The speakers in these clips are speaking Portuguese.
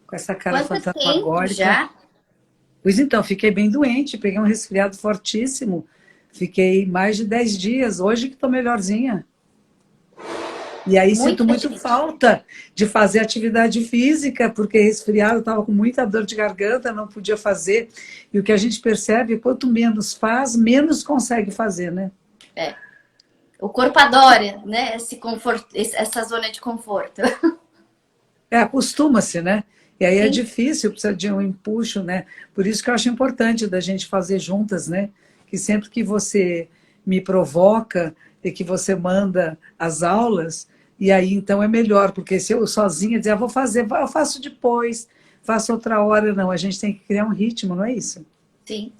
com essa cara Quanto tempo fantasmagórica. já? Pois então, fiquei bem doente, peguei um resfriado fortíssimo. Fiquei mais de 10 dias, hoje que estou melhorzinha. E aí sinto Muita muito gente. falta de fazer atividade física, porque resfriado, estava com muita dor de garganta, não podia fazer. E o que a gente percebe é quanto menos faz, menos consegue fazer, né? É. O corpo adora, né? Esse conforto, essa zona de conforto. É, acostuma-se, né? E aí é Sim. difícil, precisa de um empuxo, né? Por isso que eu acho importante da gente fazer juntas, né? Que sempre que você me provoca e que você manda as aulas, e aí então é melhor, porque se eu sozinha dizer, vou fazer, eu faço depois, faço outra hora, não, a gente tem que criar um ritmo, não é isso? Sim.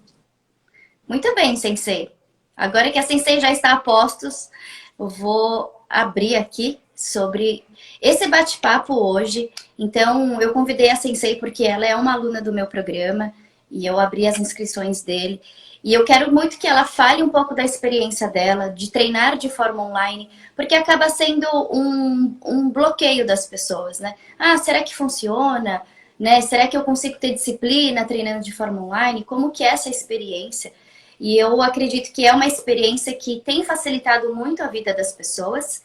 Muito bem, Sensei. Agora que a Sensei já está a postos, eu vou abrir aqui sobre esse bate-papo hoje. Então, eu convidei a Sensei porque ela é uma aluna do meu programa e eu abri as inscrições dele. E eu quero muito que ela fale um pouco da experiência dela, de treinar de forma online, porque acaba sendo um bloqueio das pessoas, né? Ah, será que funciona? Né? Será que eu consigo ter disciplina treinando de forma online? Como que é essa experiência? E eu acredito que é uma experiência que tem facilitado muito a vida das pessoas.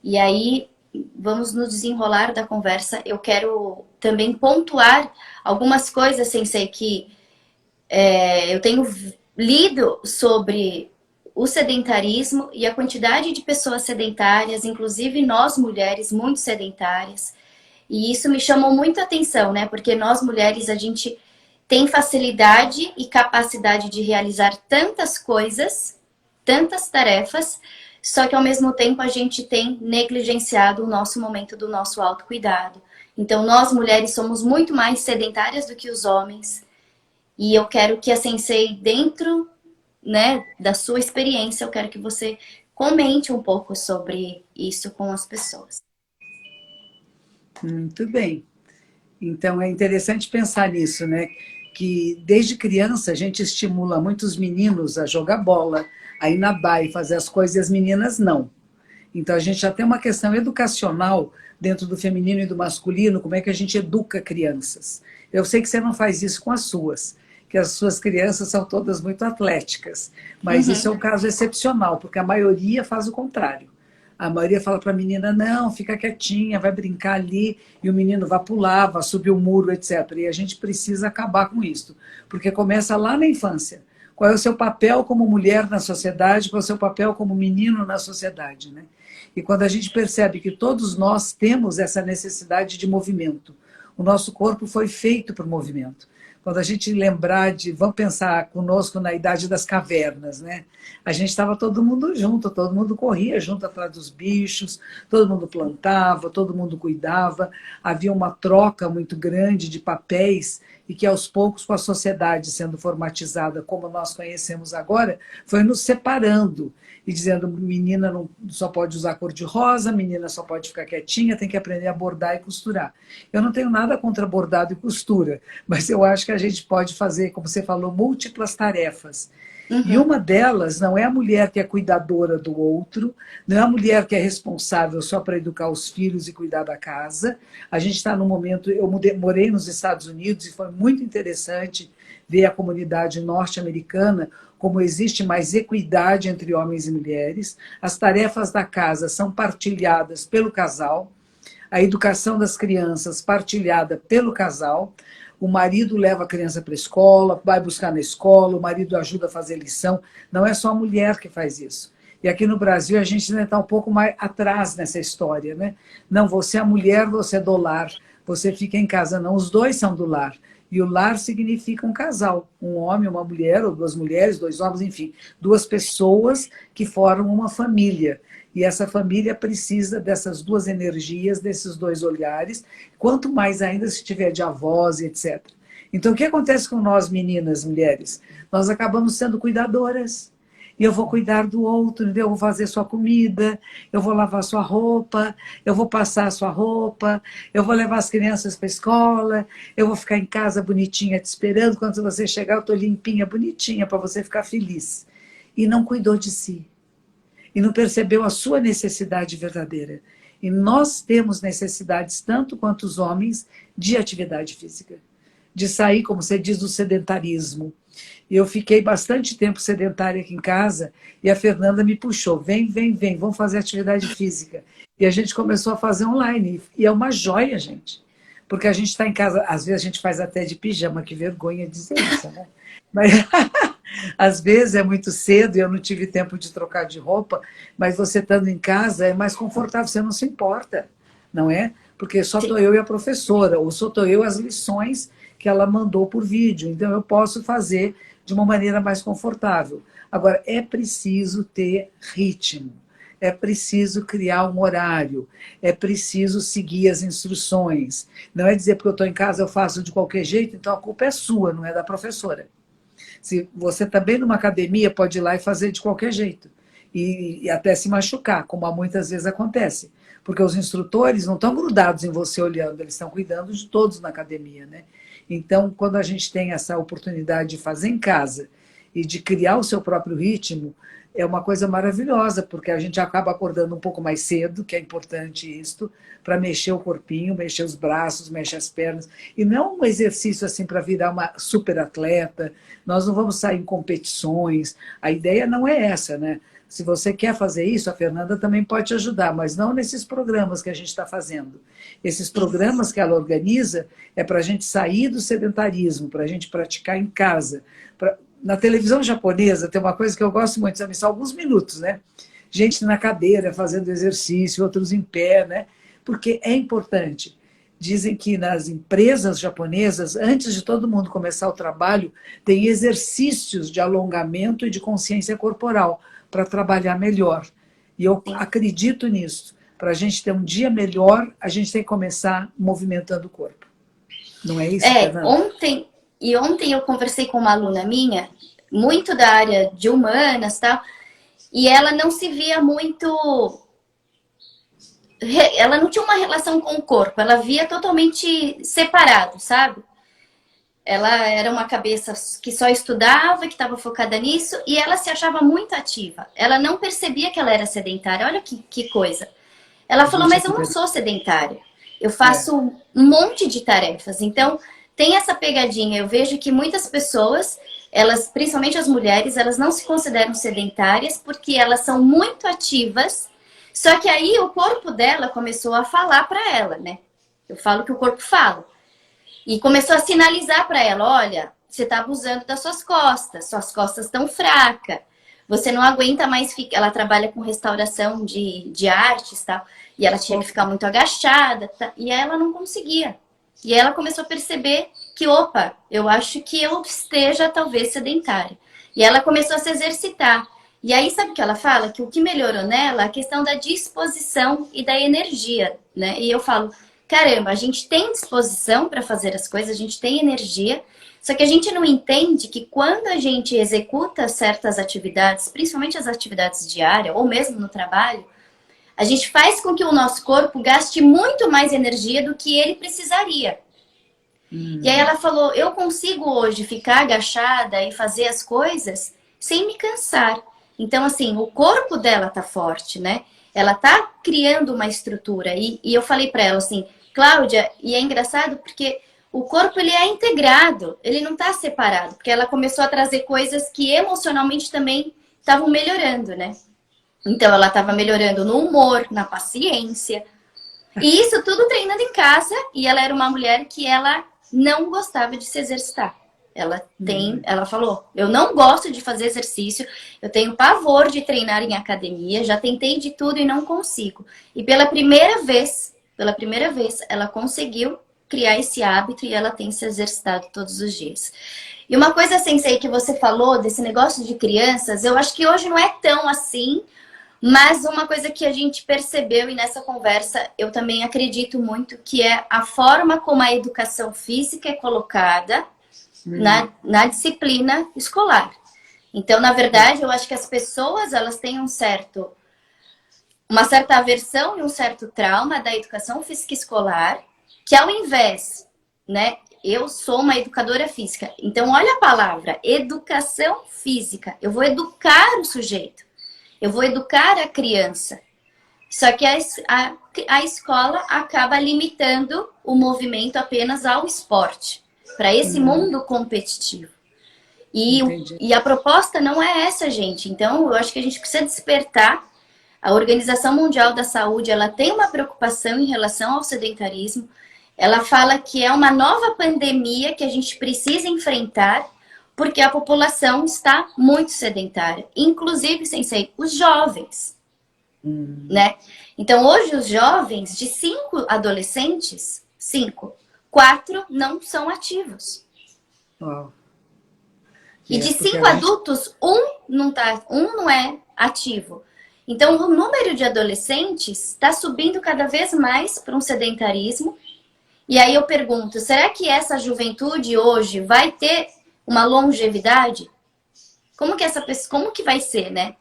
E aí, vamos no desenrolar da conversa. Eu quero também pontuar algumas coisas, Sensei, que eu tenho lido sobre o sedentarismo e a quantidade de pessoas sedentárias, inclusive nós mulheres muito sedentárias. E isso me chamou muito a atenção, né? Porque nós mulheres, a gente tem facilidade e capacidade de realizar tantas coisas, tantas tarefas, só que ao mesmo tempo a gente tem negligenciado o nosso momento do nosso autocuidado. Então, nós mulheres somos muito mais sedentárias do que os homens. E eu quero que a Sensei, dentro, né, da sua experiência, eu quero que você comente um pouco sobre isso com as pessoas. Muito bem. Então é interessante pensar nisso, né? Que desde criança a gente estimula muitos meninos a jogar bola, a ir nadar e fazer as coisas, e as meninas não. Então a gente já tem uma questão educacional dentro do feminino e do masculino, como é que a gente educa crianças. Eu sei que você não faz isso com as suas, que as suas crianças são todas muito atléticas, mas isso Uhum. é um caso excepcional, porque a maioria faz o contrário. A maioria fala para a menina, não, fica quietinha, vai brincar ali, e o menino vai pular, vai subir o muro, etc. E a gente precisa acabar com isso, porque começa lá na infância. Qual é o seu papel como mulher na sociedade, qual é o seu papel como menino na sociedade, né? E quando a gente percebe que todos nós temos essa necessidade de movimento, o nosso corpo foi feito para o movimento. Quando a gente lembrar de, vamos pensar conosco na idade das cavernas, né? A gente estava todo mundo junto, todo mundo corria junto atrás dos bichos, todo mundo plantava, todo mundo cuidava, havia uma troca muito grande de papéis e que aos poucos, com a sociedade sendo formatizada como nós conhecemos agora, foi nos separando e dizendo menina não só pode usar cor de rosa, menina só pode ficar quietinha, tem que aprender a bordar e costurar. Eu não tenho nada contra bordado e costura, mas eu acho que a gente pode fazer, como você falou, múltiplas tarefas. E Uhum. uma delas não é a mulher que é cuidadora do outro, não é a mulher que é responsável só para educar os filhos e cuidar da casa. A gente está num momento, eu morei nos Estados Unidos e foi muito interessante ver a comunidade norte-americana, como existe mais equidade entre homens e mulheres. As tarefas da casa são partilhadas pelo casal, a educação das crianças partilhada pelo casal. O marido leva a criança para a escola, vai buscar na escola, o marido ajuda a fazer lição. Não é só a mulher que faz isso. E aqui no Brasil a gente ainda está um pouco mais atrás nessa história, né? Não, você é a mulher, você é do lar, você fica em casa. Não, os dois são do lar. E o lar significa um casal, um homem, uma mulher, ou duas mulheres, dois homens, enfim, duas pessoas que formam uma família. E essa família precisa dessas duas energias, desses dois olhares, quanto mais ainda se tiver de avós, etc. Então, o que acontece com nós, meninas, mulheres? Nós acabamos sendo cuidadoras. E eu vou cuidar do outro, eu vou fazer sua comida, eu vou lavar sua roupa, eu vou passar sua roupa, eu vou levar as crianças para a escola, eu vou ficar em casa bonitinha te esperando, quando você chegar eu estou limpinha, bonitinha, para você ficar feliz. E não cuidou de si e não percebeu a sua necessidade verdadeira. E nós temos necessidades, tanto quanto os homens, de atividade física. De sair, como você diz, do sedentarismo. Eu fiquei bastante tempo sedentária aqui em casa e a Fernanda me puxou. Vem, vem, vem, vamos fazer atividade física. E a gente começou a fazer online. E é uma joia, gente. Porque a gente está em casa, às vezes a gente faz até de pijama, que vergonha dizer isso, né? Mas às vezes é muito cedo e eu não tive tempo de trocar de roupa, mas você estando em casa é mais confortável, você não se importa, não é? Porque só estou eu e a professora, ou só estou eu as lições que ela mandou por vídeo, então eu posso fazer de uma maneira mais confortável. Agora, é preciso ter ritmo, é preciso criar um horário, é preciso seguir as instruções. Não é dizer porque eu estou em casa eu faço de qualquer jeito, então a culpa é sua, não é da professora. Se você também numa academia pode ir lá e fazer de qualquer jeito. E até se machucar, como muitas vezes acontece. Porque os instrutores não estão grudados em você olhando, eles estão cuidando de todos na academia, né? Então, quando a gente tem essa oportunidade de fazer em casa e de criar o seu próprio ritmo, é uma coisa maravilhosa, porque a gente acaba acordando um pouco mais cedo, que é importante isso, para mexer o corpinho, mexer os braços, mexer as pernas. E não é um exercício assim para virar uma super atleta, nós não vamos sair em competições, a ideia não é essa, né? Se você quer fazer isso, a Fernanda também pode te ajudar, mas não nesses programas que a gente está fazendo. Esses programas que ela organiza é para a gente sair do sedentarismo, para a gente praticar em casa. Na televisão japonesa tem uma coisa que eu gosto muito, são alguns minutos, né? Gente na cadeira fazendo exercício, outros em pé, né? Porque é importante. Dizem que nas empresas japonesas, antes de todo mundo começar o trabalho, tem exercícios de alongamento e de consciência corporal para trabalhar melhor. E eu acredito nisso. Para a gente ter um dia melhor, a gente tem que começar movimentando o corpo. Não é isso, Fernanda? Ontem eu conversei com uma aluna minha, muito da área de humanas, tal, e ela não se via muito... Ela não tinha uma relação com o corpo, ela via totalmente separado, sabe? Ela era uma cabeça que só estudava, que estava focada nisso, e ela se achava muito ativa. Ela não percebia que ela era sedentária. Olha que coisa. Ela falou, mas eu não sou sedentária. Eu faço um monte de tarefas. Então, tem essa pegadinha. Eu vejo que muitas pessoas, elas, principalmente as mulheres, elas não se consideram sedentárias porque elas são muito ativas. Só que aí o corpo dela começou a falar para ela, né? Eu falo que o corpo fala. E começou a sinalizar para ela, olha, você está abusando das suas costas estão fracas, você não aguenta mais ficar... Ela trabalha com restauração de artes e tal, e ela tinha que ficar muito agachada, tá? E ela não conseguia. E ela começou a perceber que, opa, eu acho que eu esteja talvez sedentária. E ela começou a se exercitar. E aí, sabe o que ela fala? Que o que melhorou nela é a questão da disposição e da energia, né? E eu falo, caramba, a gente tem disposição para fazer as coisas, a gente tem energia, só que a gente não entende que quando a gente executa certas atividades, principalmente as atividades diárias, ou mesmo no trabalho, a gente faz com que o nosso corpo gaste muito mais energia do que ele precisaria. E aí ela falou, eu consigo hoje ficar agachada e fazer as coisas sem me cansar. Então, assim, o corpo dela tá forte, né? Ela tá criando uma estrutura. E eu falei para ela assim, Cláudia, e é engraçado porque o corpo ele é integrado, ele não tá separado. Porque ela começou a trazer coisas que emocionalmente também estavam melhorando, né? Então, ela estava melhorando no humor, na paciência. E isso tudo treinando em casa. E ela era uma mulher que ela não gostava de se exercitar. Ela falou, eu não gosto de fazer exercício, eu tenho pavor de treinar em academia, já tentei de tudo e não consigo. E pela primeira vez, ela conseguiu criar esse hábito e ela tem se exercitado todos os dias. E uma coisa, Sensei, que você falou desse negócio de crianças, eu acho que hoje não é tão assim, mas uma coisa que a gente percebeu e nessa conversa eu também acredito muito que é a forma como a educação física é colocada na disciplina escolar. Então, na verdade, eu acho que as pessoas elas têm uma certa aversão e um certo trauma da educação física escolar, que ao invés, né? Eu sou uma educadora física. Então, olha a palavra, educação física. Eu vou educar o sujeito. Eu vou educar a criança. Só que a escola acaba limitando o movimento apenas ao esporte, para esse mundo competitivo. Entendi. E a proposta não é essa, gente. Então, eu acho que a gente precisa despertar. A Organização Mundial da Saúde, ela tem uma preocupação em relação ao sedentarismo. Ela fala que é uma nova pandemia que a gente precisa enfrentar, porque a população está muito sedentária. Inclusive, Sensei, os jovens, né? Então, hoje, os jovens, de 5 adolescentes, 4 não são ativos. Uau. E de 5 adultos, um não é ativo. Então, o número de adolescentes está subindo cada vez mais para um sedentarismo. E aí eu pergunto, será que essa juventude hoje vai ter uma longevidade? Como que vai ser, né?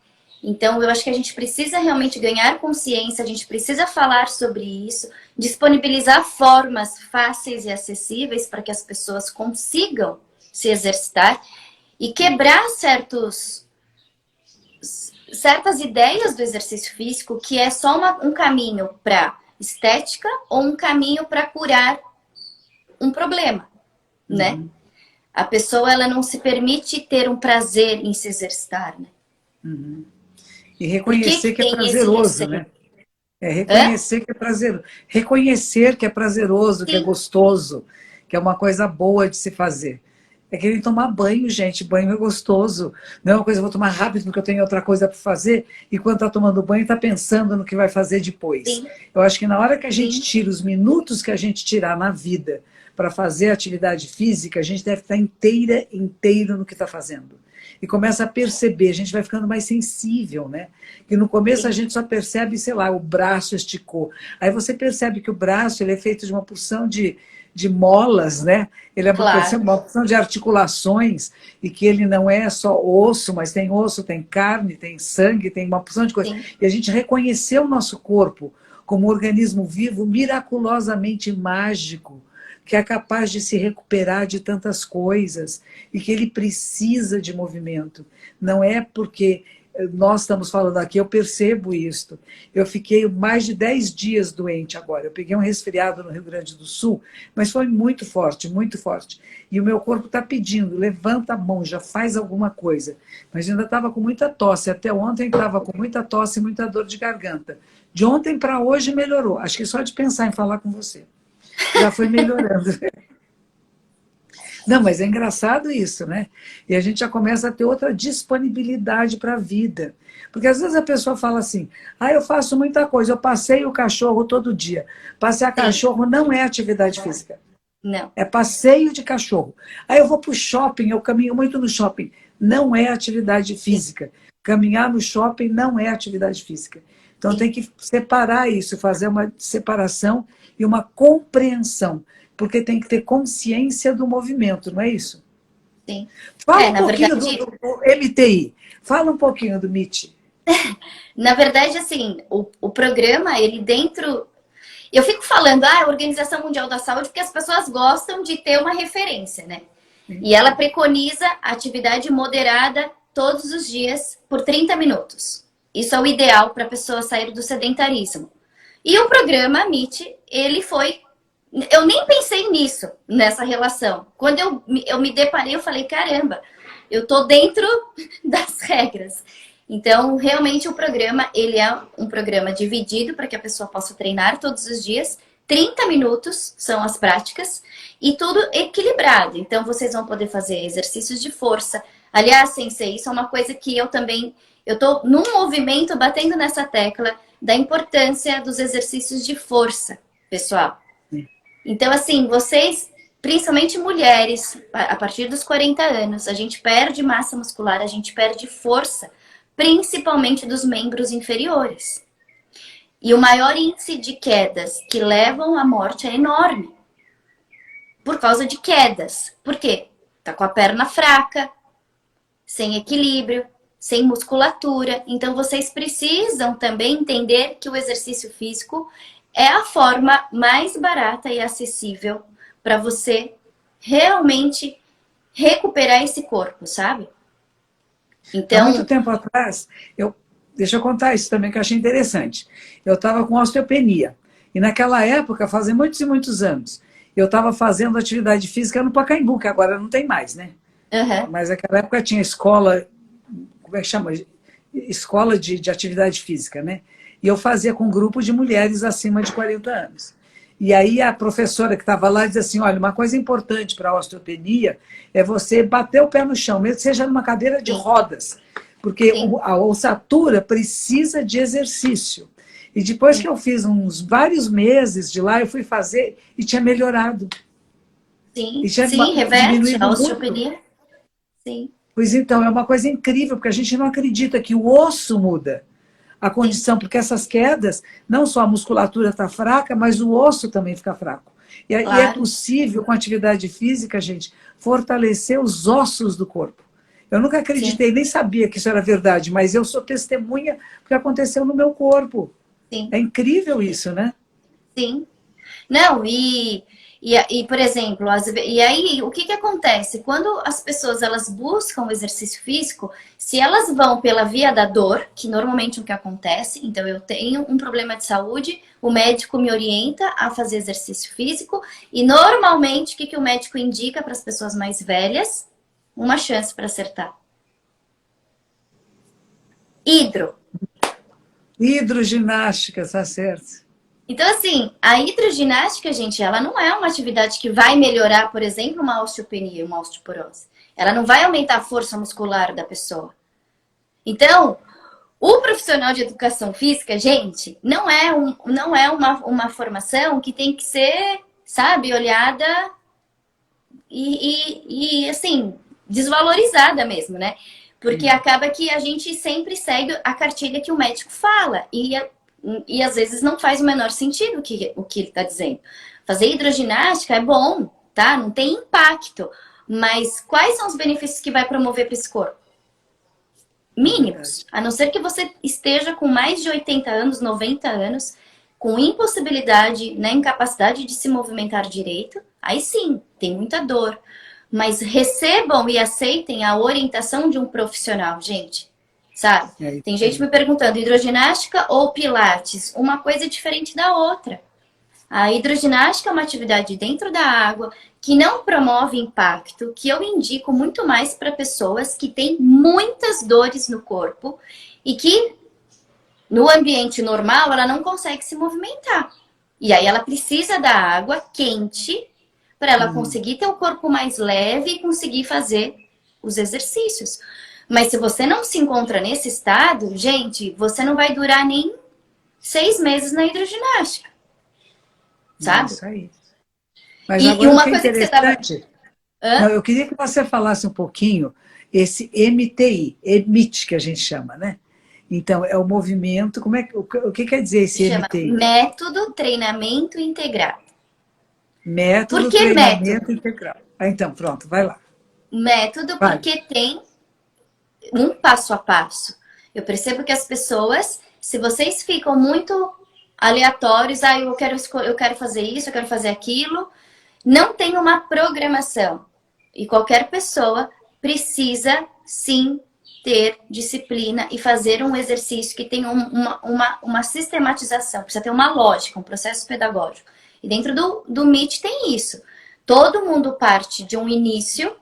Então, eu acho que a gente precisa realmente ganhar consciência, a gente precisa falar sobre isso, disponibilizar formas fáceis e acessíveis para que as pessoas consigam se exercitar e quebrar certas ideias do exercício físico que é só um caminho para estética ou um caminho para curar um problema, né? A pessoa, ela não se permite ter um prazer em se exercitar, né? E reconhecer que é tem esse prazeroso, receio? né? É Hã? reconhecer que é prazeroso. Reconhecer que é prazeroso, que é Sim, gostoso, que é uma coisa boa de se fazer. É que nem tomar banho, gente. Banho é gostoso. Não é uma coisa que eu vou tomar rápido porque eu tenho outra coisa para fazer, e quando está tomando banho, está pensando no que vai fazer depois. sim, Eu acho que na hora que a gente sim. tira os minutos que a gente tirar na vida para fazer atividade física, a gente deve estar inteiro no que está fazendo. E começa a perceber, a gente vai ficando mais sensível, né? Que no começo a Sim. gente só percebe, sei lá, o braço esticou. Aí você percebe que o braço ele é feito de uma porção de molas, né? Ele é Claro, uma porção de articulações, e que ele não é só osso, tem carne, tem sangue, tem uma porção de coisas. sim, E a gente reconheceu o nosso corpo como um organismo vivo, miraculosamente mágico, que é capaz de se recuperar de tantas coisas e que ele precisa de movimento. Não é porque nós estamos falando aqui, eu percebo isto. Eu fiquei mais de 10 dias doente agora. Eu peguei um resfriado no Rio Grande do Sul, mas foi muito forte, muito forte. E o meu corpo está pedindo, levanta a mão, já faz alguma coisa. Mas ainda estava com muita tosse. Até ontem estava com muita tosse e muita dor de garganta. De ontem para hoje melhorou. Acho que só de pensar em falar com você já foi melhorando. Não, mas é engraçado isso, né? E a gente já começa a ter outra disponibilidade para a vida. Porque às vezes a pessoa fala assim, eu faço muita coisa, eu passeio o cachorro todo dia. Passear sim. cachorro não é atividade física, Não, é passeio de cachorro. Aí eu vou para o shopping, eu caminho muito no shopping. Não é atividade sim, física. Caminhar no shopping não é atividade física. Então tem sim, que separar isso, fazer uma separação e uma compreensão, porque tem que ter consciência do movimento, não é isso? sim. Fala um Na pouquinho do verdade, MTI, fala um pouquinho do MIT. assim, o programa, ele dentro. Eu fico falando, a Organização Mundial da Saúde, porque as pessoas gostam de ter uma referência, né? E ela preconiza atividade moderada todos os dias por 30 minutos. Isso é o ideal para a pessoa sair do sedentarismo. E o programa MIT, ele foi. Eu nem pensei nisso, nessa relação. Quando eu me deparei, eu falei, caramba, eu tô dentro das regras. Então, realmente, o programa, ele é um programa dividido para que a pessoa possa treinar todos os dias. 30 minutos são as práticas e tudo equilibrado. Então, vocês vão poder fazer exercícios de força. Aliás, Sensei, isso é uma coisa que eu também... Eu tô num movimento batendo nessa tecla da importância dos exercícios de força, pessoal. Então, assim, vocês, principalmente mulheres, a partir dos 40 anos, a gente perde massa muscular, a gente perde força, principalmente dos membros inferiores. E o maior índice de quedas que levam à morte é enorme. Por causa de quedas. Por quê? Tá com a perna fraca, sem equilíbrio, sem musculatura. Então vocês precisam também entender que o exercício físico é a forma mais barata e acessível para você realmente recuperar esse corpo, sabe? Há muito Então, tempo atrás, deixa eu contar isso também, que eu achei interessante. Eu estava com osteopenia. E naquela época, fazem muitos e muitos anos, eu estava fazendo atividade física no Pacaembu, que agora não tem mais, né? Aham. Mas naquela época tinha escola, como é que chama? Escola de atividade física, né? E eu fazia com um grupo de mulheres acima de 40 anos. E aí a professora que estava lá dizia assim, olha, uma coisa importante para a osteopenia é você bater o pé no chão, mesmo que seja numa cadeira de Sim, rodas, porque sim, a ossatura precisa de exercício. E depois que sim. eu fiz uns vários meses de lá, eu fui fazer e tinha melhorado. E Sim, tinha sim, reverte a diminuído muito. osteopenia. Sim, Pois então, é uma coisa incrível, porque a gente não acredita que o osso muda a sim, condição, porque essas quedas, não só a musculatura está fraca, mas o osso também fica fraco. E é claro. possível, com atividade física, gente, fortalecer os ossos do corpo. Eu nunca Sim, acreditei, nem sabia que isso era verdade, mas eu sou testemunha do que aconteceu no meu corpo. sim, É incrível isso, né? sim. Não, por exemplo, e aí o que que acontece? Quando as pessoas elas buscam o exercício físico, se elas vão pela via da dor, que normalmente é o que acontece, então eu tenho um problema de saúde, o médico me orienta a fazer exercício físico, e normalmente o que que o médico indica para as pessoas mais velhas? Uma chance para acertar. Hidro. Hidroginástica, está certo. Então, assim, a hidroginástica, gente, ela não é uma atividade que vai melhorar, por exemplo, uma osteopenia, uma osteoporose. Ela não vai aumentar a força muscular da pessoa. Então, o profissional de educação física, gente, não é uma formação que tem que ser, sabe, olhada assim, desvalorizada mesmo, né? Porque acaba que a gente sempre segue a cartilha que o médico fala. E às vezes não faz o menor sentido o que ele está dizendo. Fazer hidroginástica é bom, tá? Não tem impacto. Mas quais são os benefícios que vai promover para esse corpo? É verdade. Mínimos. A não ser que você esteja com mais de 80 anos, 90 anos, com impossibilidade, né, incapacidade de se movimentar direito, aí sim, tem muita dor. Mas recebam e aceitem a orientação de um profissional, gente. Sabe? É isso Tem gente aí. me perguntando, hidroginástica ou pilates? Uma coisa é diferente da outra. A hidroginástica é uma atividade dentro da água que não promove impacto, que eu indico muito mais para pessoas que têm muitas dores no corpo e que no ambiente normal ela não consegue se movimentar. E aí ela precisa da água quente para ela conseguir ter o corpo mais leve e conseguir fazer os exercícios. Mas se você não se encontra nesse estado, gente, você não vai durar nem 6 meses na hidroginástica, É sabe? isso aí. Mas E agora o que uma é coisa que você estava. interessante. Não, Hã? eu queria que você falasse um pouquinho esse MTI, EMIT que a gente chama, né? Então, é o movimento, como é o que quer dizer Se esse chama MTI? Método Treinamento Integrado. Por Método que método? Treinamento Integral. Ah, então, pronto, vai lá. Método Vai. porque tem um passo a passo. Eu percebo que as pessoas, se vocês ficam muito aleatórios, eu quero fazer isso, eu quero fazer aquilo, não tem uma programação. E qualquer pessoa precisa sim ter disciplina e fazer um exercício que tenha uma sistematização, precisa ter uma lógica, um processo pedagógico. E dentro do MIT tem isso. Todo mundo parte de um início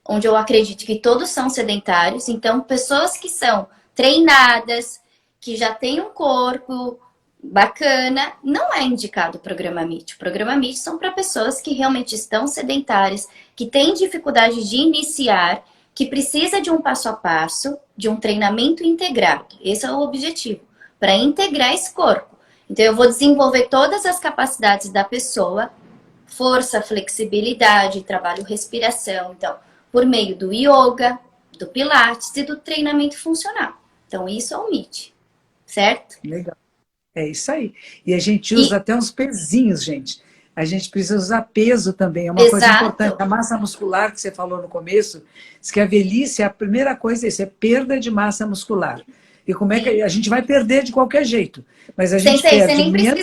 onde eu acredito que todos são sedentários, então pessoas que são treinadas, que já têm um corpo bacana, não é indicado o programa MIT. O programa MIT são para pessoas que realmente estão sedentárias, que têm dificuldade de iniciar, que precisa de um passo a passo, de um treinamento integrado. Esse é o objetivo, para integrar esse corpo. Então eu vou desenvolver todas as capacidades da pessoa, força, flexibilidade, trabalho respiração. Então, por meio do yoga, do pilates e do treinamento funcional. Então, isso é o MIT, certo? Legal. É isso aí. E a gente usa E, até uns pezinhos, gente. A gente precisa usar peso também, é uma coisa importante. exato, A massa muscular que você falou no começo, diz que a velhice, a primeira coisa é isso, é perda de massa muscular. E como é que sim. a gente vai perder de qualquer jeito? Mas a gente Sensei, você perde menos.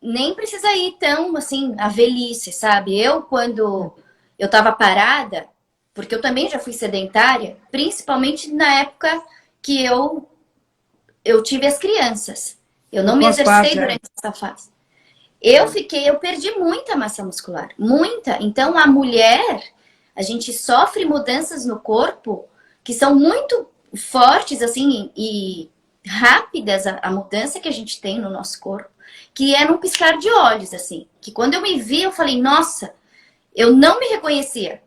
nem precisa ir tão, assim, a velhice, sabe? Eu, quando eu tava parada, porque eu também já fui sedentária, principalmente na época que eu eu tive as crianças. Eu não me Pós-parto, exercei durante essa fase. Eu perdi muita massa muscular, muita. Então, a mulher, a gente sofre mudanças no corpo que são muito fortes, assim, e rápidas, a mudança que a gente tem no nosso corpo, que é num piscar de olhos, assim. Que quando eu me vi, eu falei, nossa, eu não me reconhecia.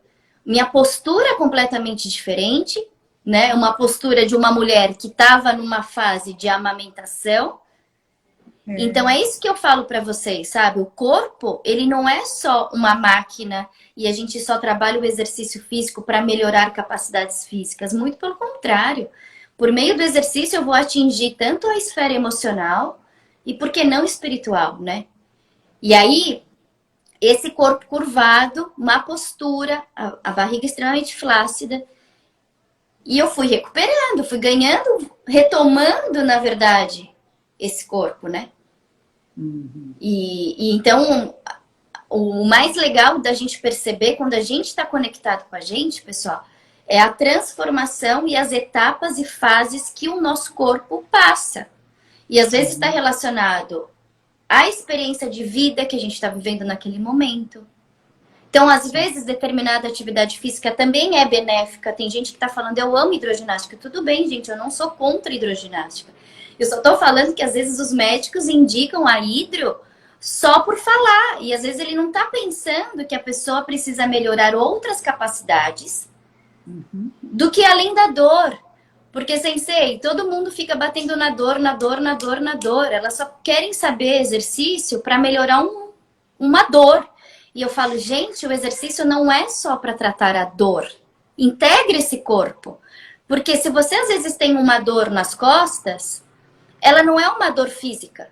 Minha postura é completamente diferente, né? Uma postura de uma mulher que estava numa fase de amamentação. Então é isso que eu falo para vocês, sabe? O corpo, ele não é só uma máquina e a gente só trabalha o exercício físico para melhorar capacidades físicas. Muito pelo contrário. Por meio do exercício eu vou atingir tanto a esfera emocional e, por que não, espiritual, né? E aí, esse corpo curvado, uma postura, a barriga extremamente flácida. E eu fui recuperando, fui ganhando, retomando, na verdade, esse corpo, né? E então, o mais legal da gente perceber quando a gente está conectado com a gente, pessoal, é a transformação e as etapas e fases que o nosso corpo passa. E às vezes está relacionado à experiência de vida que a gente está vivendo naquele momento. Então, às vezes, determinada atividade física também é benéfica. Tem gente que está falando, eu amo hidroginástica. Tudo bem, gente, eu não sou contra hidroginástica. Eu só estou falando que, às vezes, os médicos indicam a hidro só por falar. E, às vezes, ele não está pensando que a pessoa precisa melhorar outras capacidades do que além da dor. Porque, sensei, todo mundo fica batendo na dor, na dor, na dor, na dor. Elas só querem saber exercício para melhorar uma dor. E eu falo, gente, o exercício não é só para tratar a dor. Integre esse corpo. Porque se você às vezes tem uma dor nas costas, ela não é uma dor física.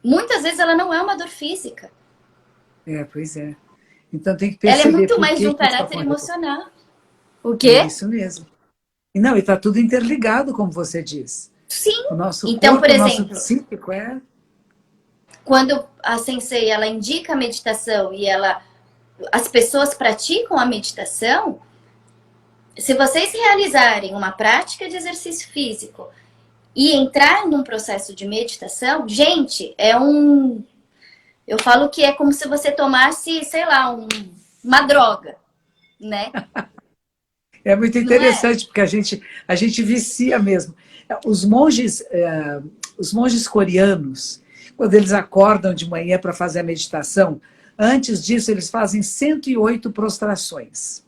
Muitas vezes ela não é uma dor física. Pois é. Então tem que perceber. Ela é muito mais de um caráter emocional. O quê? É isso mesmo. E não, e está tudo interligado, como você diz. Sim. O nosso então, corpo, por exemplo, o nosso psíquico é... Quando a sensei ela indica a meditação e as pessoas praticam a meditação, se vocês realizarem uma prática de exercício físico e entrar num processo de meditação, gente, eu falo que é como se você tomasse, sei lá, uma droga, né? É muito interessante, porque a gente vicia mesmo. Os monges coreanos, quando eles acordam de manhã para fazer a meditação, antes disso eles fazem 108 prostrações.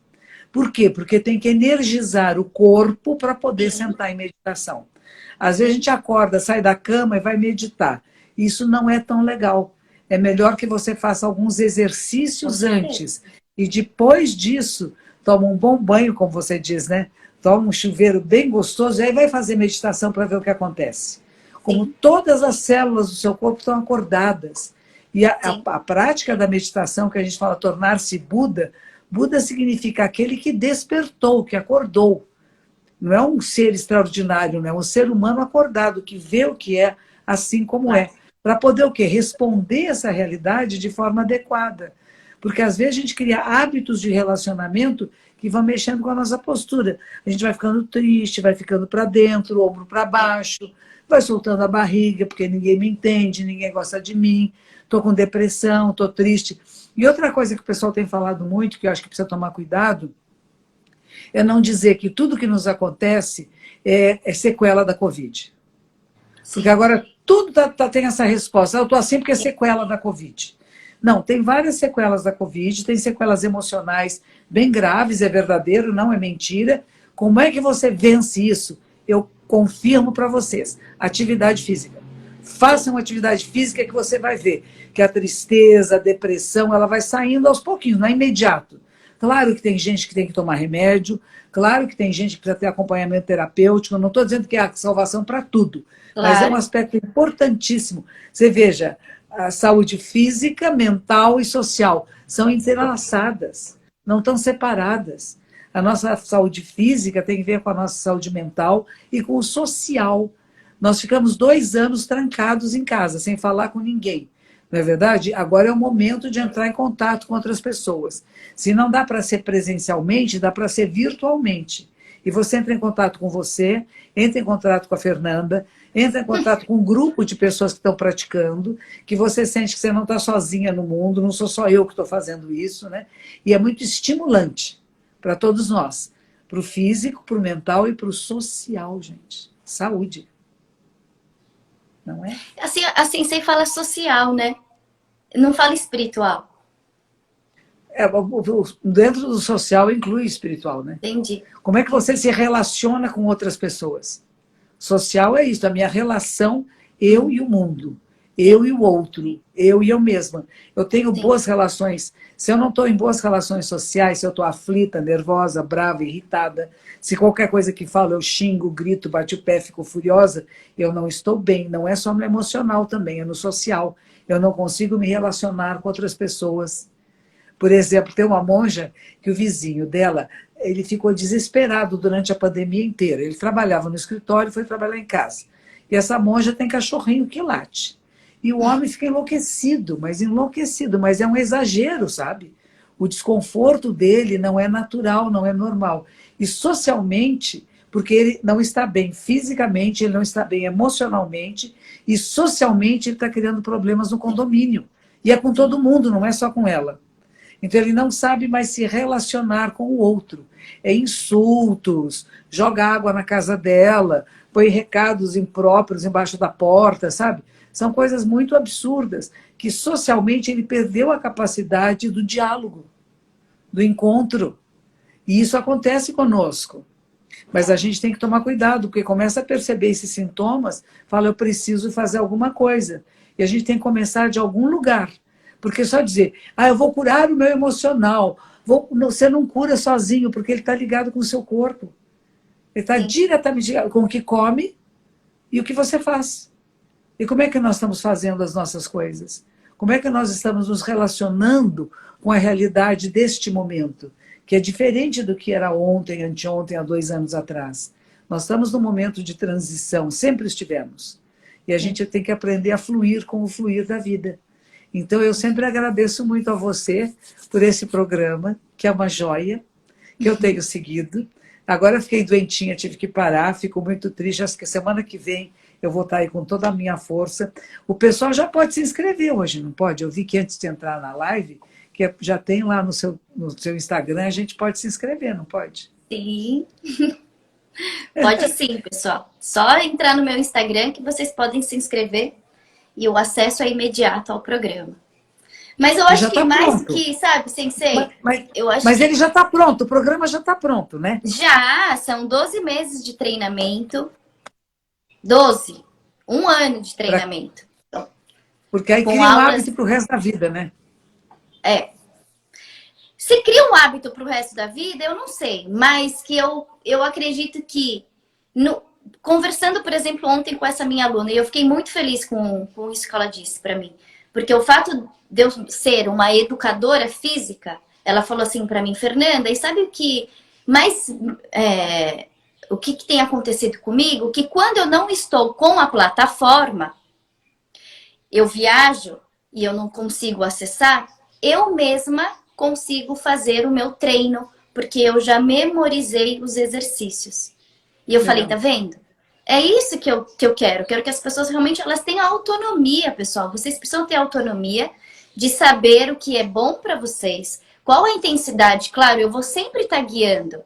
Por quê? Porque tem que energizar o corpo para poder sentar em meditação. Às vezes a gente acorda, sai da cama e vai meditar. Isso não é tão legal. É melhor que você faça alguns exercícios antes. E depois disso, toma um bom banho, como você diz, né? Toma um chuveiro bem gostoso e aí vai fazer meditação para ver o que acontece. Como todas as células do seu corpo estão acordadas. E a prática da meditação, que a gente fala tornar-se Buda, Buda significa aquele que despertou, que acordou. Não é um ser extraordinário, não é um ser humano acordado, que vê o que é assim como é. Para poder o quê? Responder essa realidade de forma adequada. Porque às vezes a gente cria hábitos de relacionamento que vão mexendo com a nossa postura. A gente vai ficando triste, vai ficando para dentro, o ombro para baixo, vai soltando a barriga, porque ninguém me entende, ninguém gosta de mim, estou com depressão, estou triste. E outra coisa que o pessoal tem falado muito, que eu acho que precisa tomar cuidado, é não dizer que tudo que nos acontece é sequela da Covid. Porque agora tudo tem essa resposta. Eu estou assim porque é sequela da Covid. Não, tem várias sequelas da Covid, tem sequelas emocionais bem graves, é verdadeiro, não é mentira. Como é que você vence isso? Eu confirmo para vocês. Atividade física. Façam atividade física que você vai ver que a tristeza, a depressão, ela vai saindo aos pouquinhos, não é imediato. Claro que tem gente que tem que tomar remédio, claro que tem gente que precisa ter acompanhamento terapêutico, eu não estou dizendo que é a salvação para tudo, mas é um aspecto importantíssimo. Você veja, a saúde física, mental e social são entrelaçadas, não estão separadas. A nossa saúde física tem que ver com a nossa saúde mental e com o social. Nós ficamos 2 anos trancados em casa, sem falar com ninguém. Não é verdade? Agora é o momento de entrar em contato com outras pessoas. Se não dá para ser presencialmente, dá para ser virtualmente. E você entra em contato com você, entra em contato com a Fernanda, Entra em contato com um grupo de pessoas que estão praticando, que você sente que você não está sozinha no mundo, não sou só eu que estou fazendo isso, né? E é muito estimulante para todos nós, para o físico, para o mental e para o social, gente. Saúde. Não é? Assim, a Sensei fala social, né? Não fala espiritual. Dentro do social inclui espiritual, né? Entendi. Como é que você se relaciona com outras pessoas? Social é isso, a minha relação, eu e o mundo, eu e o outro, eu e eu mesma. Eu tenho boas relações. Se eu não estou em boas relações sociais, se eu estou aflita, nervosa, brava, irritada, se qualquer coisa que falo eu xingo, grito, bate o pé, fico furiosa, eu não estou bem. Não é só no emocional também, é no social. Eu não consigo me relacionar com outras pessoas. Por exemplo, tem uma monja que o vizinho dela, ele ficou desesperado durante a pandemia inteira. Ele trabalhava no escritório e foi trabalhar em casa. E essa monja tem cachorrinho que late. E o homem fica enlouquecido, mas é um exagero, sabe? O desconforto dele não é natural, não é normal. E socialmente, porque ele não está bem fisicamente, ele não está bem emocionalmente, e socialmente ele está criando problemas no condomínio. E é com todo mundo, não é só com ela. Então ele não sabe mais se relacionar com o outro. É insultos, joga água na casa dela, põe recados impróprios embaixo da porta, sabe? São coisas muito absurdas, que socialmente ele perdeu a capacidade do diálogo, do encontro. E isso acontece conosco. Mas a gente tem que tomar cuidado, porque começa a perceber esses sintomas, fala, eu preciso fazer alguma coisa. E a gente tem que começar de algum lugar. Porque só dizer, eu vou curar o meu emocional. Você não cura sozinho, porque ele está ligado com o seu corpo. Ele está diretamente ligado com o que come e o que você faz. E como é que nós estamos fazendo as nossas coisas? Como é que nós estamos nos relacionando com a realidade deste momento? Que é diferente do que era ontem, anteontem, há 2 anos atrás. Nós estamos num momento de transição, sempre estivemos. E a gente tem que aprender a fluir com o fluir da vida. Então, eu sempre agradeço muito a você por esse programa, que é uma joia, que eu tenho seguido. Agora eu fiquei doentinha, tive que parar, fico muito triste. Acho que semana que vem eu vou estar aí com toda a minha força. O pessoal já pode se inscrever hoje, não pode? Eu vi que antes de entrar na live, que já tem lá no seu Instagram, a gente pode se inscrever, não pode? Sim. Pode sim, pessoal. Só entrar no meu Instagram que vocês podem se inscrever e o acesso é imediato ao programa. Mas eu acho que mais pronto. Que, sabe, Sensei? Mas ele já está pronto, o programa já está pronto, né? Já, são 12 meses de treinamento. 12. 1 ano de treinamento. Então, porque aí cria um hábito para o resto da vida, né? É. Se cria um hábito para o resto da vida, eu não sei. Mas que eu acredito que... Conversando, por exemplo, ontem com essa minha aluna, e eu fiquei muito feliz com isso que ela disse para mim. Porque o fato de eu ser uma educadora física, ela falou assim para mim, Fernanda, e sabe o que mais... o que tem acontecido comigo? Que quando eu não estou com a plataforma, eu viajo e eu não consigo acessar, eu mesma consigo fazer o meu treino, porque eu já memorizei os exercícios. E eu falei, tá vendo? É isso que eu quero. Eu quero que as pessoas realmente elas tenham autonomia, pessoal. Vocês precisam ter autonomia de saber o que é bom para vocês. Qual a intensidade? Claro, eu vou sempre estar guiando.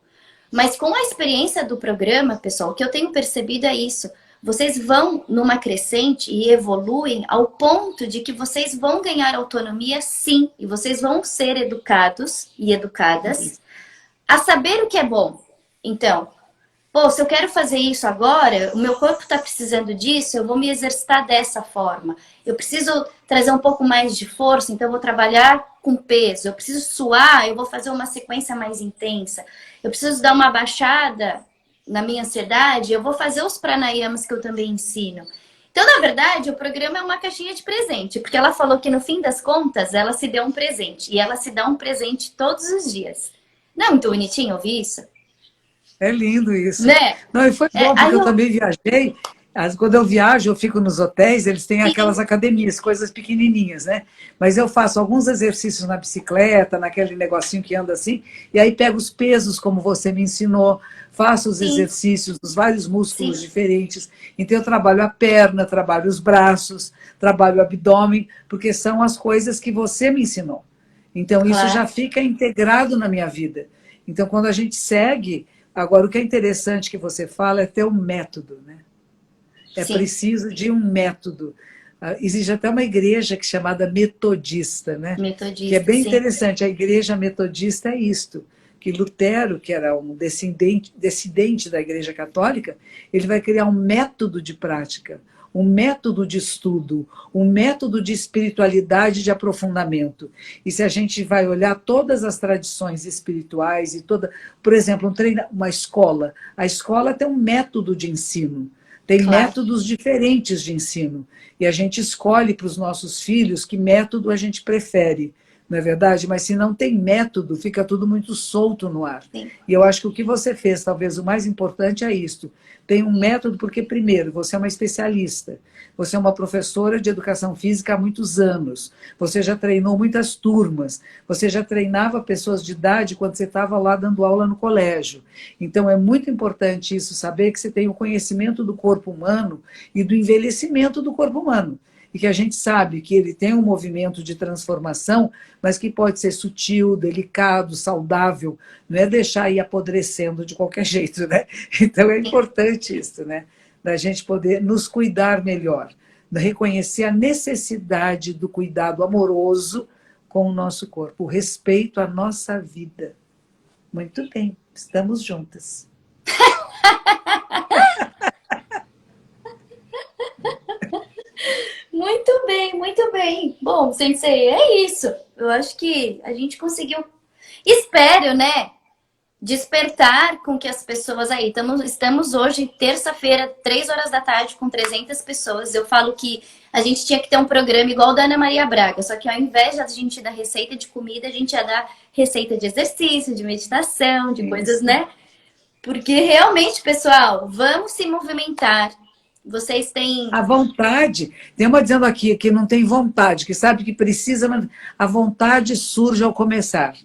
Mas com a experiência do programa, pessoal, o que eu tenho percebido é isso. Vocês vão numa crescente e evoluem ao ponto de que vocês vão ganhar autonomia, sim. E vocês vão ser educados e educadas a saber o que é bom. Então... Pô, se eu quero fazer isso agora, o meu corpo está precisando disso, eu vou me exercitar dessa forma. Eu preciso trazer um pouco mais de força, então eu vou trabalhar com peso. Eu preciso suar, eu vou fazer uma sequência mais intensa. Eu preciso dar uma baixada na minha ansiedade, eu vou fazer os pranayamas que eu também ensino. Então, na verdade, o programa é uma caixinha de presente, porque ela falou que no fim das contas, ela se deu um presente. E ela se dá um presente todos os dias. Não é muito bonitinho ouvir isso? É lindo isso. Né? Não, e foi bom, porque eu também viajei Quando eu viajo, eu fico nos hotéis, eles têm Sim, aquelas academias, coisas pequenininhas, né? Mas eu faço alguns exercícios na bicicleta, naquele negocinho que anda assim, e aí pego os pesos, como você me ensinou, faço os sim, exercícios dos vários músculos sim, diferentes. Então, eu trabalho a perna, trabalho os braços, trabalho o abdômen, porque são as coisas que você me ensinou. Então, isso claro, já fica integrado na minha vida. Então, quando a gente segue, agora o que é interessante que você fala é ter um método, né? É sim. preciso de um método. Existe até uma igreja que é chamada metodista, né? Que é Metodista, bem sim, interessante. A igreja metodista é isto, que Lutero, que era um descendente da igreja católica, ele vai criar um método de prática, um método de estudo, um método de espiritualidade de aprofundamento. E se a gente vai olhar todas as tradições espirituais e toda, por exemplo, uma escola, a escola tem um método de ensino. Tem claro. métodos diferentes de ensino. E a gente escolhe para os nossos filhos que método a gente prefere, não é verdade? Mas se não tem método, fica tudo muito solto no ar. Sim. E eu acho que o que você fez, talvez o mais importante é isto. Tem um método porque, primeiro, você é uma especialista. Você é uma professora de educação física há muitos anos. Você já treinou muitas turmas. Você já treinava pessoas de idade quando você estava lá dando aula no colégio. Então, é muito importante isso, saber que você tem o conhecimento do corpo humano e do envelhecimento do corpo humano. E que a gente sabe que ele tem um movimento de transformação, mas que pode ser sutil, delicado, saudável, não é deixar ir apodrecendo de qualquer jeito, né? Então é importante isso, né? Da gente poder nos cuidar melhor, reconhecer a necessidade do cuidado amoroso com o nosso corpo, o respeito à nossa vida. Muito bem, estamos juntas. Muito bem, muito bem. Bom, Sensei, é isso. Eu acho que a gente conseguiu, espero, né? Despertar com que as pessoas aí. Estamos hoje, terça-feira, 3 horas da tarde, com 300 pessoas. Eu falo que a gente tinha que ter um programa igual o da Ana Maria Braga, só que ao invés de a gente dar receita de comida, a gente ia dar receita de exercício, de meditação, de coisas, Isso. né? Porque realmente, pessoal, vamos se movimentar. Vocês têm. A vontade, tem uma dizendo aqui que não tem vontade, que sabe que precisa, mas a vontade surge ao começar.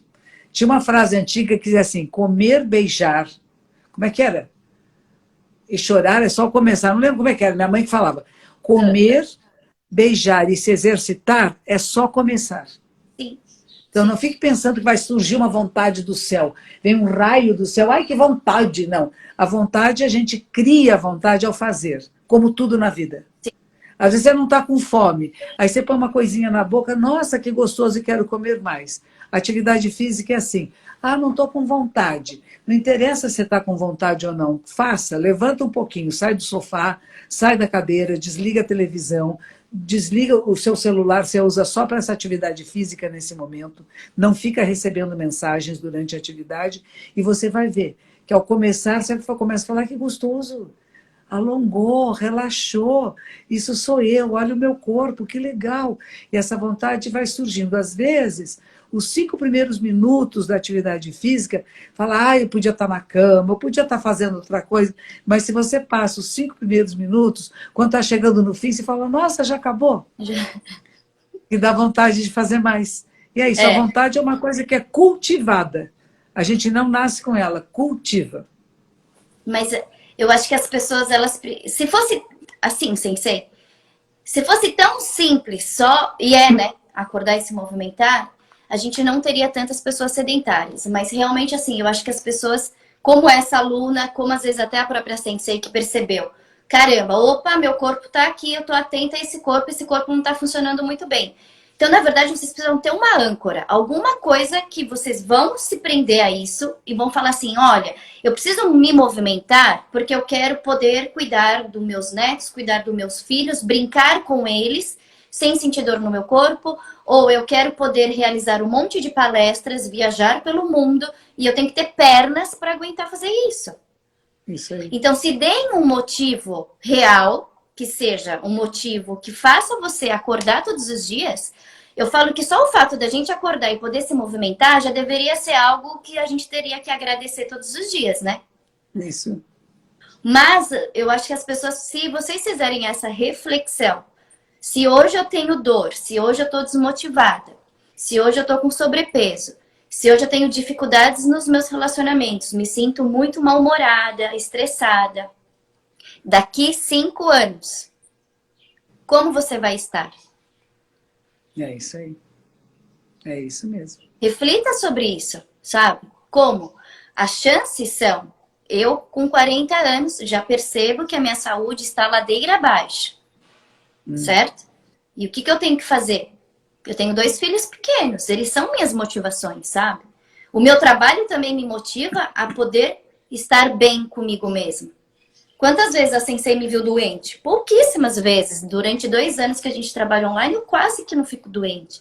Tinha uma frase antiga que dizia assim: comer, beijar. Como é que era? E chorar é só começar. Não lembro como é que era, minha mãe que falava. Comer, beijar e se exercitar é só começar. Sim, Então não fique pensando que vai surgir uma vontade do céu. Vem um raio do céu. Ai, que vontade! Não. A vontade, a gente cria a vontade ao fazer, como tudo na vida. Às vezes você não está com fome, aí você põe uma coisinha na boca, nossa, que gostoso e quero comer mais. Atividade física é assim, ah, não estou com vontade. Não interessa se você está com vontade ou não, faça, levanta um pouquinho, sai do sofá, sai da cadeira, desliga a televisão, desliga o seu celular, você usa só para essa atividade física nesse momento, não fica recebendo mensagens durante a atividade, e você vai ver que ao começar, você começa a falar que gostoso, alongou, relaxou. Isso sou eu, olha o meu corpo, que legal. E essa vontade vai surgindo. Às vezes, os 5 primeiros minutos da atividade física, fala, ah, eu podia estar na cama, eu podia estar fazendo outra coisa. Mas se você passa os 5 primeiros minutos, quando está chegando no fim, você fala, nossa, já acabou. E dá vontade de fazer mais. E é isso, a é, vontade é uma coisa que é cultivada. A gente não nasce com ela, cultiva. mas eu acho que as pessoas, elas. Se fosse assim, Sensei, se fosse tão simples só, e é, né? Acordar e se movimentar, a gente não teria tantas pessoas sedentárias. Mas realmente, assim, eu acho que as pessoas, como essa aluna, como às vezes até a própria Sensei que percebeu, caramba, opa, meu corpo tá aqui, eu tô atenta a esse corpo não tá funcionando muito bem. Então, na verdade, vocês precisam ter uma âncora, alguma coisa que vocês vão se prender a isso e vão falar assim: olha, eu preciso me movimentar porque eu quero poder cuidar dos meus netos, cuidar dos meus filhos, brincar com eles sem sentir dor no meu corpo, ou eu quero poder realizar um monte de palestras, viajar pelo mundo e eu tenho que ter pernas para aguentar fazer isso. Isso aí. Então, se deem um motivo real, que seja um motivo que faça você acordar todos os dias. Eu falo que só o fato da gente acordar e poder se movimentar já deveria ser algo que a gente teria que agradecer todos os dias, né? Isso. Mas eu acho que as pessoas, se vocês fizerem essa reflexão, se hoje eu tenho dor, se hoje eu estou desmotivada, se hoje eu estou com sobrepeso, se hoje eu tenho dificuldades nos meus relacionamentos, me sinto muito mal-humorada, estressada, daqui 5 anos, como você vai estar? É isso aí. É isso mesmo. Reflita sobre isso, sabe? Como? As chances são, eu com 40 anos já percebo que a minha saúde está ladeira abaixo, certo? E o que eu tenho que fazer? Eu tenho 2 filhos pequenos, eles são minhas motivações, sabe? O meu trabalho também me motiva a poder estar bem comigo mesmo. Quantas vezes a Sensei me viu doente? Pouquíssimas vezes. Durante 2 anos que a gente trabalha online, eu quase que não fico doente.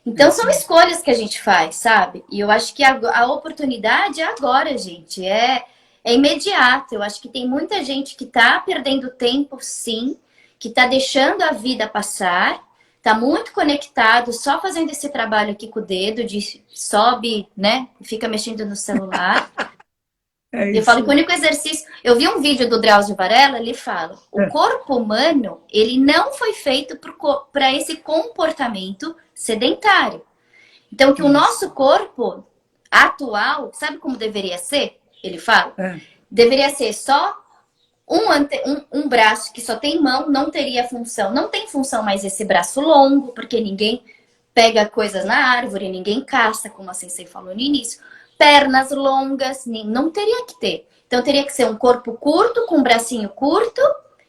Então, são escolhas que a gente faz, sabe? E eu acho que a oportunidade é agora, gente. É imediato. Eu acho que tem muita gente que tá perdendo tempo, sim. Que tá deixando a vida passar. Tá muito conectado, só fazendo esse trabalho aqui com o dedo. De sobe, né? Fica mexendo no celular. Eu falo que o único exercício... Eu vi um vídeo do Drauzio Varela, ele fala... O corpo humano, ele não foi feito para esse comportamento sedentário. Então, que o nosso corpo atual, sabe como deveria ser? Ele fala. Deveria ser só um braço que só tem mão, não teria função. Não tem função mais esse braço longo, porque ninguém pega coisas na árvore, ninguém caça, como a Sensei falou no início. Pernas longas, não teria que ter. Então, teria que ser um corpo curto, com um bracinho curto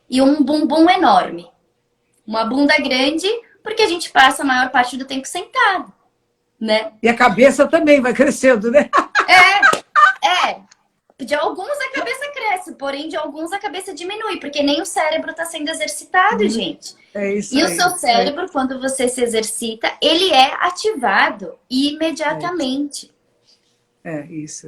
e um bumbum enorme. Uma bunda grande, porque a gente passa a maior parte do tempo sentado, né? E a cabeça também vai crescendo, né? De alguns a cabeça cresce, porém de alguns a cabeça diminui, porque nem o cérebro está sendo exercitado, gente. É isso e aí, o seu cérebro, quando você se exercita, ele é ativado imediatamente. É isso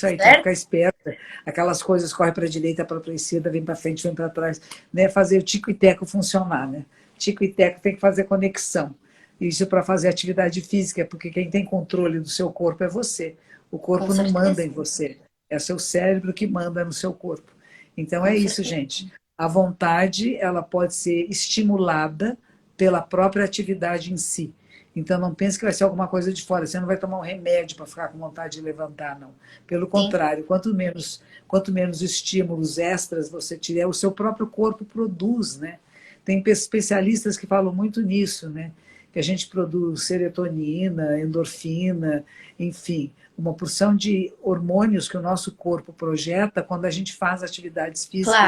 aí, tem que ficar esperta. Aquelas coisas corre para a direita, para a esquerda, vem para frente, vem para trás, né? Fazer o tico e teco funcionar, né? Tico e teco tem que fazer conexão. Isso para fazer atividade física, porque quem tem controle do seu corpo é você. O corpo não manda em você. É o seu cérebro que manda no seu corpo. Então é isso, gente. A vontade, ela pode ser estimulada pela própria atividade em si. Então não pense que vai ser alguma coisa de fora. Você não vai tomar um remédio para ficar com vontade de levantar, não. Pelo contrário, quanto menos estímulos extras você tiver, o seu próprio corpo produz, né? Tem especialistas que falam muito nisso, né? Que a gente produz serotonina, endorfina, enfim, uma porção de hormônios que o nosso corpo projeta quando a gente faz atividades físicas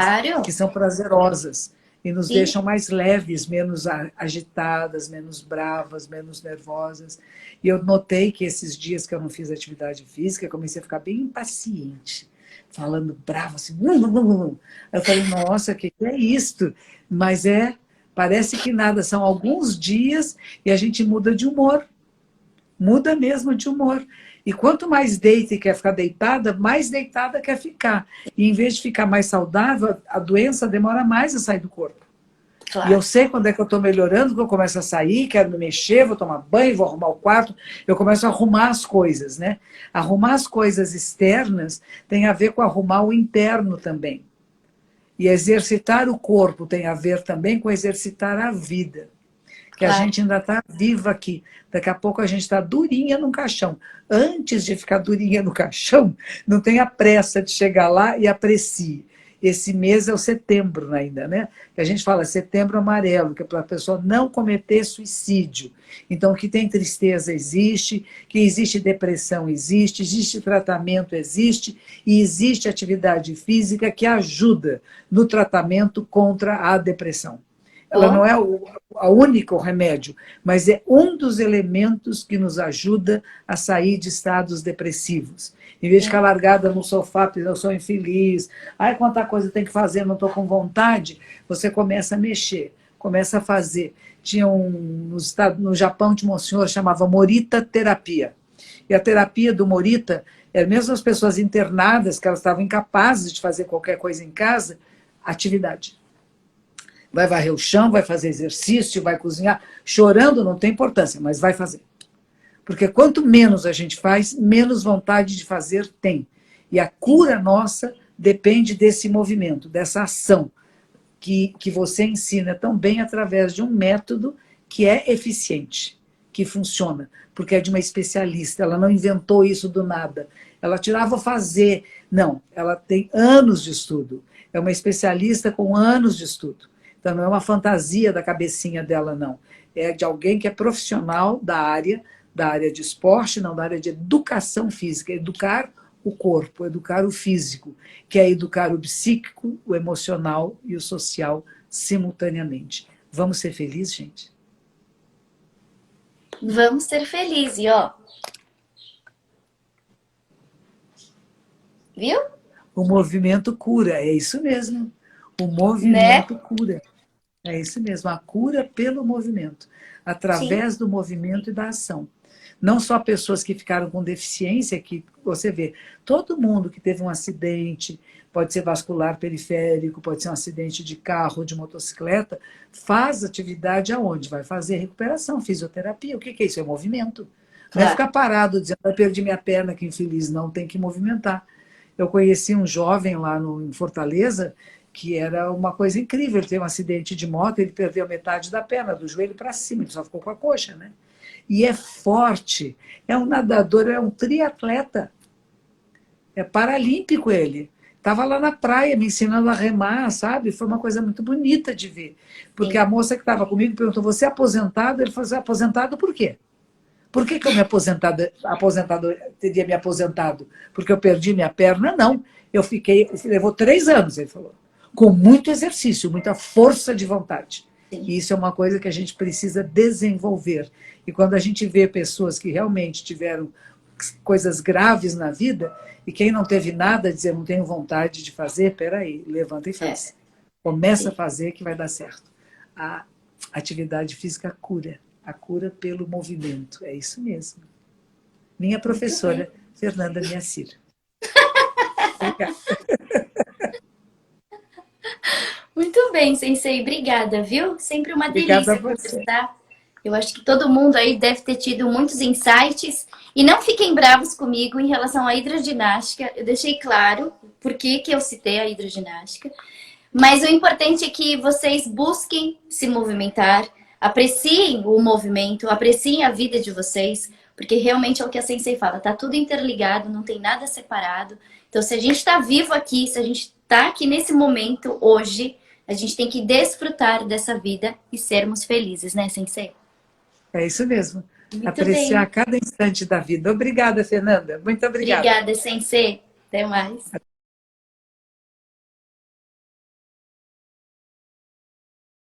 que são prazerosas e nos deixam mais leves, menos agitadas, menos bravas, menos nervosas. E eu notei que esses dias que eu não fiz atividade física, eu comecei a ficar bem impaciente, falando bravo, assim. Eu falei, nossa, o que é isto? Mas parece que nada, são alguns dias e a gente muda de humor. Muda mesmo de humor. E quanto mais deita e quer ficar deitada, mais deitada quer ficar. E em vez de ficar mais saudável, a doença demora mais a sair do corpo. Claro. E eu sei quando é que eu estou melhorando, quando eu começo a sair, quero me mexer, vou tomar banho, vou arrumar o quarto, eu começo a arrumar as coisas, né? Arrumar as coisas externas tem a ver com arrumar o interno também. E exercitar o corpo tem a ver também com exercitar a vida. Que a gente ainda está viva aqui. Daqui a pouco a gente está durinha no caixão. Antes de ficar durinha no caixão, não tenha pressa de chegar lá e aprecie. Esse mês é o setembro ainda, né? Que a gente fala setembro amarelo, que é para a pessoa não cometer suicídio. Então, que tem tristeza existe, que existe depressão existe tratamento existe, e existe atividade física que ajuda no tratamento contra a depressão. Ela não é o único remédio, mas é um dos elementos que nos ajuda a sair de estados depressivos. Em vez de ficar largada no sofá, porque eu sou infeliz, ai, quanta coisa tem que fazer, não estou com vontade, você começa a mexer, começa a fazer. Tinha no Japão tinha um senhor que chamava Morita Terapia. E a terapia do Morita, mesmo as pessoas internadas, que elas estavam incapazes de fazer qualquer coisa em casa, atividade. Vai varrer o chão, vai fazer exercício, vai cozinhar. Chorando não tem importância, mas vai fazer. Porque quanto menos a gente faz, menos vontade de fazer tem. E a cura nossa depende desse movimento, dessa ação que você ensina tão bem através de um método que é eficiente, que funciona, porque é de uma especialista, ela não inventou isso do nada, ela tirava fazer, não, ela tem anos de estudo, é uma especialista com anos de estudo, então não é uma fantasia da cabecinha dela, não, é de alguém que é profissional da área de esporte, não, da área de educação física, educar o corpo, educar o físico, que é educar o psíquico, o emocional e o social simultaneamente. Vamos ser felizes, gente? Vamos ser felizes, e ó. Viu? O movimento cura, é isso mesmo. O Né? movimento cura. É isso mesmo, a cura pelo movimento, Sim. através do movimento e da ação. Não só pessoas que ficaram com deficiência, que você vê, todo mundo que teve um acidente, pode ser vascular periférico, pode ser um acidente de carro, de motocicleta, faz atividade aonde? Vai fazer recuperação, fisioterapia. O que é isso? É movimento. Não é Claro. ficar parado dizendo, eu perdi minha perna, que infeliz. Não, tem que movimentar. Eu conheci um jovem lá em Fortaleza, que era uma coisa incrível. Ele teve um acidente de moto, ele perdeu metade da perna, do joelho para cima, ele só ficou com a coxa, né? E é forte, é um nadador, é um triatleta, é paralímpico ele. Estava lá na praia me ensinando a remar, sabe? Foi uma coisa muito bonita de ver. Porque Sim. a moça que estava comigo perguntou, você é aposentado? Ele falou, "Você é aposentado por quê? Por que eu me teria me aposentado? Porque eu perdi minha perna? Não. Eu fiquei, levou 3 anos, ele falou, com muito exercício, muita força de vontade. Sim. E isso é uma coisa que a gente precisa desenvolver. E quando a gente vê pessoas que realmente tiveram coisas graves na vida, e quem não teve nada, dizer, não tenho vontade de fazer, peraí, levanta e É. faz. Começa a Sim. fazer que vai dar certo. A atividade física cura. A cura pelo movimento. É isso mesmo. Minha Muito bem. professora, Fernanda Miacira. Obrigada. Muito bem, Sensei. Obrigada, viu? Sempre uma Obrigada a delícia você. conversar. Eu acho que todo mundo aí deve ter tido muitos insights. E não fiquem bravos comigo em relação à hidroginástica. Eu deixei claro por que eu citei a hidroginástica. Mas o importante é que vocês busquem se movimentar, apreciem o movimento, apreciem a vida de vocês, porque realmente é o que a Sensei fala, tá tudo interligado, não tem nada separado. Então, se a gente está vivo aqui, se a gente está aqui nesse momento hoje, a gente tem que desfrutar dessa vida e sermos felizes, né, Sensei? É isso mesmo. Muito Apreciar bem. cada instante da vida. Obrigada, Fernanda. Muito obrigada. Obrigada, Sensei. Até mais.